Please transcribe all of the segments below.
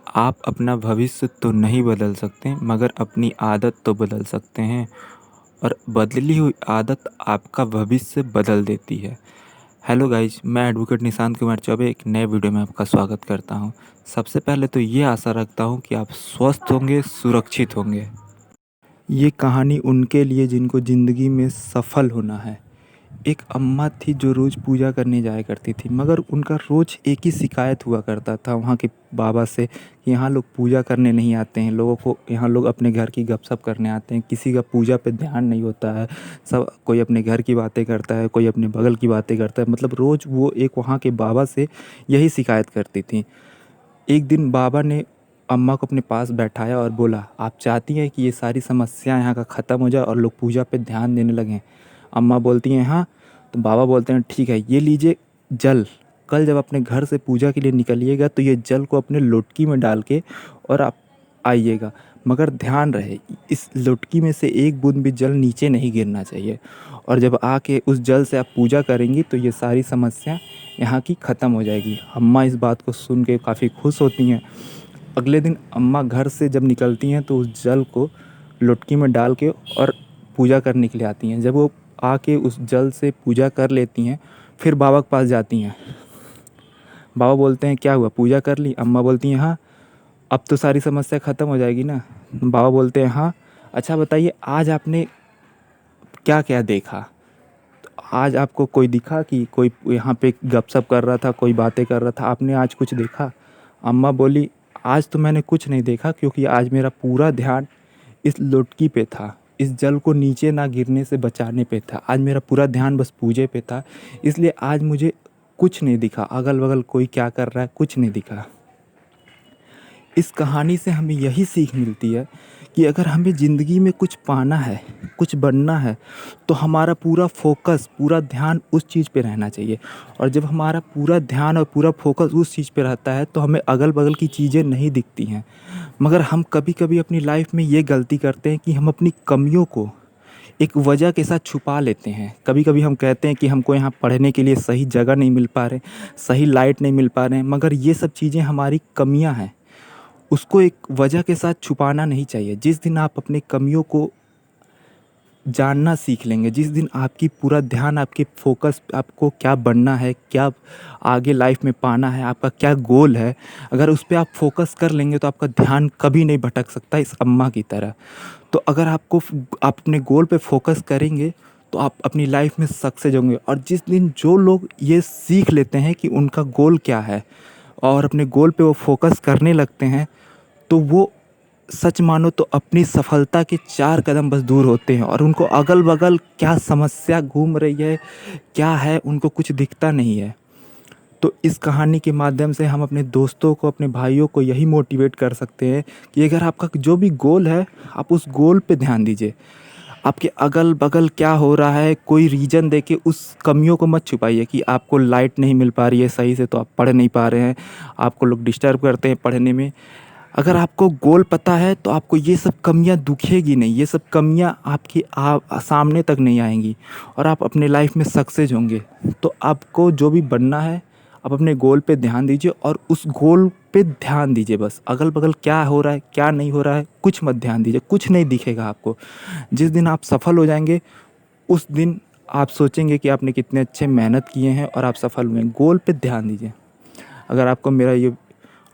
आप अपना भविष्य तो नहीं बदल सकते मगर अपनी आदत तो बदल सकते हैं और बदली हुई आदत आपका भविष्य बदल देती है। हेलो गाइज, मैं एडवोकेट निशांत कुमार चौबे एक नए वीडियो में आपका स्वागत करता हूं। सबसे पहले तो ये आशा रखता हूं कि आप स्वस्थ होंगे, सुरक्षित होंगे। ये कहानी उनके लिए जिनको ज़िंदगी में सफल होना है। एक अम्मा थी जो रोज़ पूजा करने जाया करती थी, मगर उनका रोज़ एक ही शिकायत हुआ करता था वहाँ के बाबा से कि यहाँ लोग पूजा करने नहीं आते हैं, लोगों को यहाँ लोग अपने घर की गपशप करने आते हैं, किसी का पूजा पे ध्यान नहीं होता है। सब कोई अपने घर की बातें करता है, कोई अपने बगल की बातें करता है। मतलब रोज़ वो एक वहाँ के बाबा से यही शिकायत करती थी। एक दिन बाबा ने अम्मा को अपने पास बैठाया और बोला, आप चाहती हैं कि ये सारी समस्या यहाँ का ख़त्म हो जाए और लोग पूजा पे ध्यान देने लगें? अम्मा बोलती हैं हाँ। तो बाबा बोलते हैं ठीक है, ये लीजिए जल। कल जब अपने घर से पूजा के लिए निकलिएगा तो ये जल को अपने लोटकी में डाल के और आप आइएगा, मगर ध्यान रहे इस लोटकी में से एक बूंद भी जल नीचे नहीं गिरना चाहिए। और जब आके उस जल से आप पूजा करेंगी तो ये सारी समस्या यहाँ की ख़त्म हो जाएगी। अम्मा इस बात को सुन के काफ़ी खुश होती हैं। अगले दिन अम्मा घर से जब निकलती हैं तो उस जल को लोटकी में डाल के और पूजा करने के लिए आती हैं। जब वो आके उस जल से पूजा कर लेती हैं, फिर बाबा के पास जाती हैं। बाबा बोलते हैं क्या हुआ, पूजा कर ली? अम्मा बोलती हैं हाँ। अब तो सारी समस्या ख़त्म हो जाएगी ना? बाबा बोलते हैं हाँ। अच्छा बताइए, आज आपने क्या क्या देखा? आज आपको कोई दिखा कि कोई यहाँ पे गपशप कर रहा था, कोई बातें कर रहा था? आपने आज कुछ देखा? अम्मा बोली, आज तो मैंने कुछ नहीं देखा क्योंकि आज मेरा पूरा ध्यान इस लुटकी पे था, इस जल को नीचे ना गिरने से बचाने पे था। आज मेरा पूरा ध्यान बस पूजे पे था, इसलिए आज मुझे कुछ नहीं दिखा, अगल बगल कोई क्या कर रहा है कुछ नहीं दिखा। इस कहानी से हमें यही सीख मिलती है कि अगर हमें ज़िंदगी में कुछ पाना है, कुछ बनना है, तो हमारा पूरा फोकस, पूरा ध्यान उस चीज़ पे रहना चाहिए। और जब हमारा पूरा ध्यान और पूरा फोकस उस चीज़ पे रहता है तो हमें अगल बगल की चीज़ें नहीं दिखती हैं। मगर हम कभी कभी अपनी लाइफ में ये गलती करते हैं कि हम अपनी कमियों को एक वजह के साथ छुपा लेते हैं। कभी कभी हम कहते हैं कि हमको यहाँ पढ़ने के लिए सही जगह नहीं मिल पा रहे, सही लाइट नहीं मिल पा रहे हैं, मगर ये सब चीज़ें हमारी कमियाँ हैं। उसको एक वजह के साथ छुपाना नहीं चाहिए। जिस दिन आप अपनी कमियों को जानना सीख लेंगे, जिस दिन आपकी पूरा ध्यान, आपकी फ़ोकस आपको क्या बनना है, क्या आगे लाइफ में पाना है, आपका क्या गोल है, अगर उस पे आप फ़ोकस कर लेंगे तो आपका ध्यान कभी नहीं भटक सकता इस अम्मा की तरह। तो अगर आप अपने गोल पे फ़ोकस करेंगे तो आप अपनी लाइफ में सक्सेस होंगे। और जिस दिन जो लोग ये सीख लेते हैं कि उनका गोल क्या है और अपने गोल पे वो फ़ोकस करने लगते हैं, तो वो सच मानो तो अपनी सफलता के 4 कदम बस दूर होते हैं और उनको अगल-बगल क्या समस्या घूम रही है, क्या है, उनको कुछ दिखता नहीं है। तो इस कहानी के माध्यम से हम अपने दोस्तों को, अपने भाइयों को यही मोटिवेट कर सकते हैं कि अगर आपका जो भी गोल है, आप उस गोल पे ध्यान दीजिए। आपके अगल-बगल क्या हो रहा है, कोई रीज़न देके उस कमियों को मत छुपाइए कि आपको लाइट नहीं मिल पा रही है सही से तो आप पढ़ नहीं पा रहे हैं, आपको लोग डिस्टर्ब करते हैं पढ़ने में। अगर आपको गोल पता है तो आपको ये सब कमियां दुखेगी नहीं, ये सब कमियां आपकी सामने तक नहीं आएंगी और आप अपने लाइफ में सक्सेस होंगे। तो आपको जो भी बनना है, आप अपने गोल पे ध्यान दीजिए और उस गोल पे ध्यान दीजिए। बस अगल बगल क्या हो रहा है, क्या नहीं हो रहा है, कुछ मत ध्यान दीजिए, कुछ नहीं दिखेगा आपको। जिस दिन आप सफल हो जाएंगे उस दिन आप सोचेंगे कि आपने कितने अच्छे मेहनत किए हैं और आप सफल हुए हैं। गोल पे ध्यान दीजिए। अगर आपको मेरा ये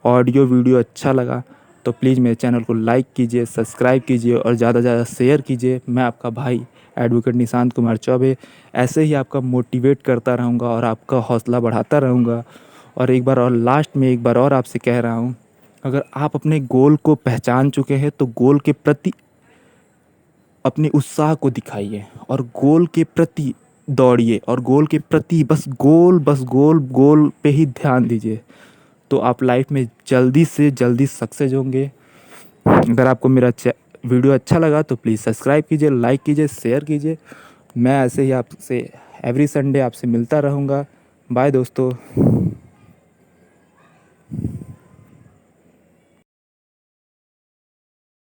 ऑडियो वीडियो अच्छा लगा तो प्लीज़ मेरे चैनल को लाइक कीजिए, सब्सक्राइब कीजिए और ज़्यादा से ज़्यादा शेयर कीजिए। मैं आपका भाई एडवोकेट निशांत कुमार चौबे ऐसे ही आपका मोटिवेट करता रहूँगा और आपका हौसला बढ़ाता रहूँगा। और एक बार और लास्ट में एक बार और आपसे कह रहा हूँ, अगर आप अपने गोल को पहचान चुके हैं तो गोल के प्रति अपने उत्साह को दिखाइए और गोल के प्रति दौड़िए और गोल के प्रति बस गोल गोल पे ही ध्यान दीजिए। तो आप लाइफ में जल्दी से जल्दी सक्सेस होंगे। अगर आपको मेरा वीडियो अच्छा लगा तो प्लीज़ सब्सक्राइब कीजिए, लाइक कीजिए, शेयर कीजिए। मैं ऐसे ही आपसे एवरी संडे आपसे मिलता रहूँगा। बाय दोस्तों।